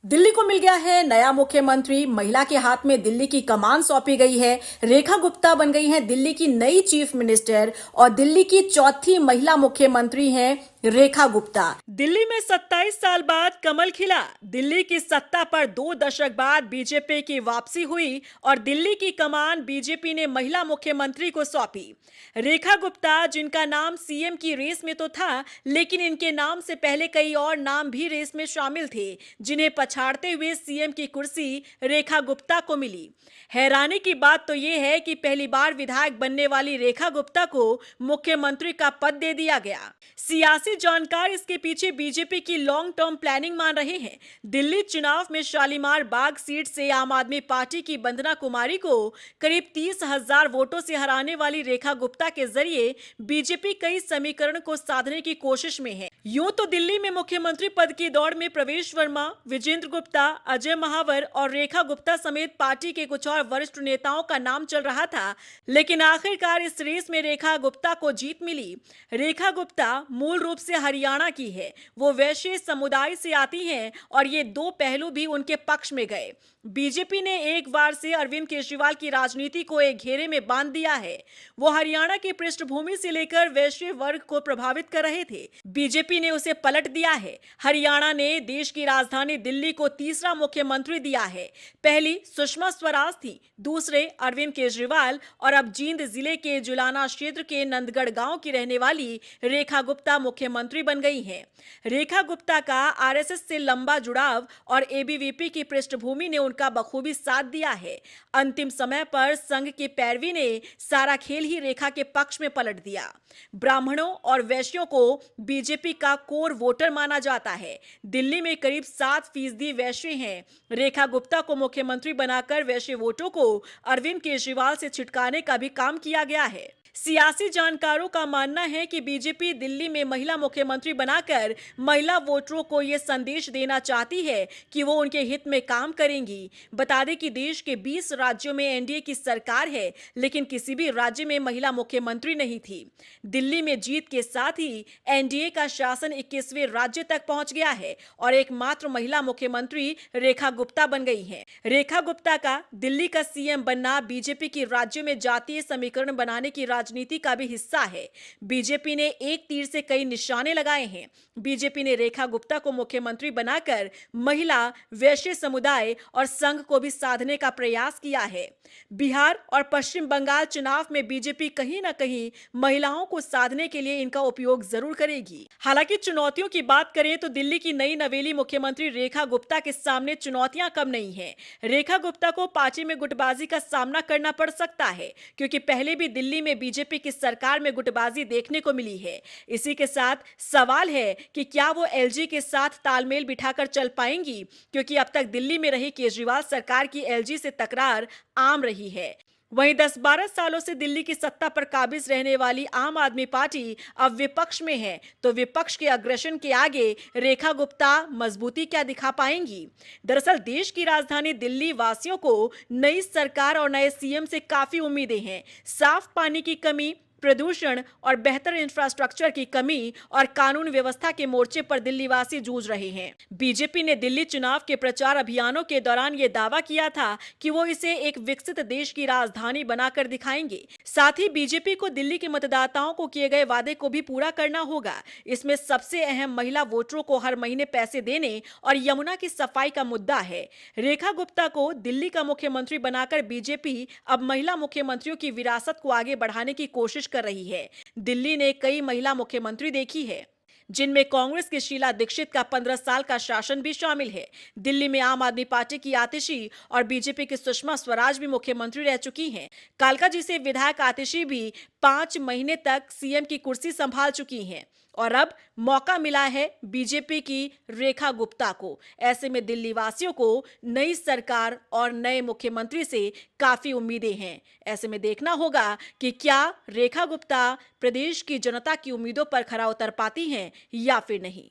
दिल्ली को मिल गया है नया मुख्यमंत्री। महिला के हाथ में दिल्ली की कमान सौंपी गई है। रेखा गुप्ता बन गई हैं दिल्ली की नई चीफ मिनिस्टर और दिल्ली की चौथी महिला मुख्यमंत्री हैं रेखा गुप्ता। दिल्ली में 27 साल बाद कमल खिला। दिल्ली की सत्ता पर 2 दशक बाद बीजेपी की वापसी हुई और दिल्ली की कमान बीजेपी ने महिला मुख्यमंत्री को सौंपी। रेखा गुप्ता, जिनका नाम सीएम की रेस में तो था, लेकिन इनके नाम से पहले कई और नाम भी रेस में शामिल थे, जिन्हें पछाड़ते हुए सीएम की कुर्सी रेखा गुप्ता को मिली। हैरानी की बात तो यह है कि पहली बार विधायक बनने वाली रेखा गुप्ता को मुख्यमंत्री का पद दे दिया गया। सियासी जानकार इसके पीछे बीजेपी की लॉन्ग टर्म प्लानिंग मान रहे हैं। दिल्ली चुनाव में शालीमार बाग सीट से आम आदमी पार्टी की वंदना कुमारी को करीब 30,000 वोटों से हराने वाली रेखा गुप्ता के जरिए बीजेपी कई समीकरण को साधने की कोशिश में है। यूं तो दिल्ली में मुख्यमंत्री पद की दौड़ में प्रवेश वर्मा, विजेंद्र गुप्ता, अजय महावर और रेखा गुप्ता समेत पार्टी के कुछ और वरिष्ठ नेताओं का नाम चल रहा था, लेकिन आखिरकार इस रेस में रेखा गुप्ता को जीत मिली। रेखा गुप्ता मूल रूप से हरियाणा की है। वो वैश्य समुदाय से आती हैं और ये 2 पहलू भी उनके पक्ष में गए। बीजेपी ने एक बार से अरविंद केजरीवाल की राजनीति को एक घेरे में बांध दिया है। वो हरियाणा की पृष्ठभूमि से लेकर वैश्य वर्ग को प्रभावित कर रहे थे। बीजेपी ने उसे पलट दिया है। हरियाणा ने देश की राजधानी दिल्ली को तीसरा मुख्यमंत्री दिया है। पहली सुषमा स्वराज थी, दूसरे अरविंद केजरीवाल और अब जींद जिले के जुलाना क्षेत्र के नंदगढ़ गांव की रहने वाली रेखा गुप्ता मुख्यमंत्री बन गई हैं। रेखा गुप्ता का आरएसएस से लंबा जुड़ाव और एबीवीपी की पृष्ठभूमि ने उनका बखूबी साथ दिया है। अंतिम समय पर संघ की पैरवी ने सारा खेल ही रेखा के पक्ष में पलट दिया। ब्राह्मणों और वैश्यों को बीजेपी का कोर वोटर माना जाता है। दिल्ली में करीब 7% वैश्य हैं। रेखा गुप्ता को मुख्यमंत्री बनाकर वैश्य वोटों को अरविंद केजरीवाल से छिटकाने का भी काम किया गया है। सियासी जानकारों का मानना है कि बीजेपी दिल्ली में महिला मुख्यमंत्री बनाकर महिला वोटरों को यह संदेश देना चाहती है कि वो उनके हित में काम करेंगी। बता दें कि देश के 20 राज्यों में एनडीए की सरकार है, लेकिन किसी भी राज्य में महिला मुख्यमंत्री नहीं थी। दिल्ली में जीत के साथ ही एनडीए का शासन 21वें राज्य तक पहुंच गया है और एकमात्र महिला मुख्यमंत्री रेखा गुप्ता बन गई हैं। रेखा गुप्ता का दिल्ली का सीएम बनना बीजेपी की राज्यों में जातीय समीकरण बनाने की राजनीति का भी हिस्सा है। बीजेपी ने एक तीर से कई निशाने लगाए हैं। बीजेपी ने रेखा गुप्ता को मुख्यमंत्री बनाकर महिला, वैश्य समुदाय और संघ को भी साधने का प्रयास किया है। बिहार और पश्चिम बंगाल चुनाव में बीजेपी कहीं ना कहीं महिलाओं को साधने के लिए इनका उपयोग जरूर करेगी। हालांकि चुनौतियों की बात करें तो दिल्ली की नई नवेली मुख्यमंत्री रेखा गुप्ता के सामने चुनौतियां कम नहीं है। रेखा गुप्ता को पार्टी में गुटबाजी का सामना करना पड़ सकता है, क्योंकि पहले भी दिल्ली में बीजेपी की सरकार में गुटबाजी देखने को मिली है। इसी के साथ सवाल है कि क्या वो एलजी के साथ तालमेल बिठाकर चल पाएंगी, क्योंकि अब तक दिल्ली में रही केजरीवाल सरकार की एलजी से तकरार आम रही है। वहीं 10-12 सालों से दिल्ली की सत्ता पर काबिज रहने वाली आम आदमी पार्टी अब विपक्ष में है, तो विपक्ष के अग्रेशन के आगे रेखा गुप्ता मजबूती क्या दिखा पाएंगी? दरअसल देश की राजधानी दिल्ली वासियों को नई सरकार और नए सीएम से काफी उम्मीदें हैं। साफ पानी की कमी, प्रदूषण और बेहतर इंफ्रास्ट्रक्चर की कमी और कानून व्यवस्था के मोर्चे पर दिल्ली वासी जूझ रहे हैं। बीजेपी ने दिल्ली चुनाव के प्रचार अभियानों के दौरान ये दावा किया था कि वो इसे एक विकसित देश की राजधानी बनाकर दिखाएंगे। साथ ही बीजेपी को दिल्ली के मतदाताओं को किए गए वादे को भी पूरा करना होगा। इसमें सबसे अहम महिला वोटरों को हर महीने पैसे देने और यमुना की सफाई का मुद्दा है। रेखा गुप्ता को दिल्ली का मुख्यमंत्री बनाकर बीजेपी अब महिला मुख्यमंत्रियों की विरासत को आगे बढ़ाने की कोशिश कर रही है। दिल्ली ने कई महिला मुख्यमंत्री देखी है, जिनमें कांग्रेस की शीला दीक्षित का 15 साल का शासन भी शामिल है। दिल्ली में आम आदमी पार्टी की आतिशी और बीजेपी की सुषमा स्वराज भी मुख्यमंत्री रह चुकी हैं। कालका जी से विधायक आतिशी भी 5 महीने तक सीएम की कुर्सी संभाल चुकी हैं और अब मौका मिला है बीजेपी की रेखा गुप्ता को। ऐसे में दिल्ली वासियों को नई सरकार और नए मुख्यमंत्री से काफी उम्मीदें हैं। ऐसे में देखना होगा कि क्या रेखा गुप्ता प्रदेश की जनता की उम्मीदों पर खरा उतर पाती हैं या फिर नहीं।